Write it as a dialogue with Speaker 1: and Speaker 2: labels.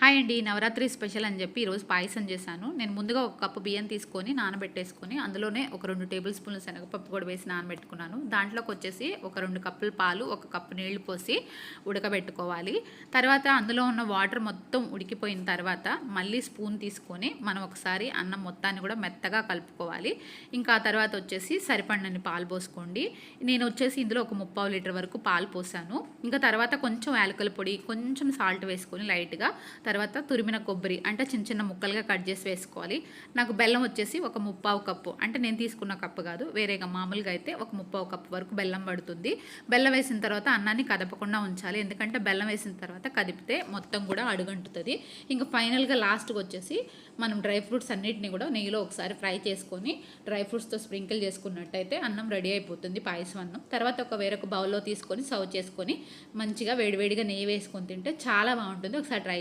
Speaker 1: Hi అండి. Navratri special అని చెప్పి ఈరోజు పాయసం చేశాను. నేను ముందుగా ఒక కప్పు బియ్యం తీసుకొని నానబెట్టేసుకొని అందులోనే ఒక 2 టేబుల్ స్పూన్ల శనగపప్పు కూడా వేసి నానబెట్టుకున్నాను. దాంట్లోకి వచ్చేసి ఒక 2 కప్పుల పాలు, ఒక కప్పు నీళ్లు పోసి ఉడకబెట్టుకోవాలి. తర్వాత అందులో ఉన్న వాటర్ మొత్తం ఉడికిపోయిన తర్వాత మళ్ళీ స్పూన్ తీసుకొని మనం ఒకసారి అన్నం మొత్తాన్ని కూడా మెత్తగా కలుపుకోవాలి. ఇంకా ఆ తర్వాత వచ్చేసి సరిపడినన్ని పాలు పోసుకోండి. నేను వచ్చేసి ఇందులో ఒక 3/4 లీటర్ వరకు పాలు పోసాను. ఇంకా తర్వాత కొంచెం యాలకుల పొడి, కొంచెం సాల్ట్ వేసుకొని లైట్గా, తర్వాత తురిమిన కొబ్బరి అంటే చిన్న చిన్న ముక్కలుగా కట్ చేసి వేసుకోవాలి. నాకు బెల్లం వచ్చేసి ఒక 3/4 కప్పు, అంటే నేను తీసుకున్న కప్పు కాదు, వేరేగా మామూలుగా అయితే ఒక 3/4 కప్పు వరకు బెల్లం పడుతుంది. బెల్లం వేసిన తర్వాత అన్నాన్ని కదపకుండా ఉంచాలి, ఎందుకంటే బెల్లం వేసిన తర్వాత కదిపితే మొత్తం కూడా అడుగంటుతుంది. ఇంకా ఫైనల్గా లాస్ట్కి వచ్చేసి మనం డ్రై ఫ్రూట్స్ అన్నిటిని కూడా నెయ్యిలో ఒకసారి ఫ్రై చేసుకొని డ్రై ఫ్రూట్స్తో స్ప్రింకిల్ చేసుకున్నట్టయితే అన్నం రెడీ అయిపోతుంది, పాయసం అన్నం. తర్వాత వేరొక బౌల్లో తీసుకొని సర్వ్ చేసుకొని మంచిగా వేడివేడిగా నెయ్యి వేసుకొని తింటే చాలా బాగుంటుంది. ఒకసారి ట్రై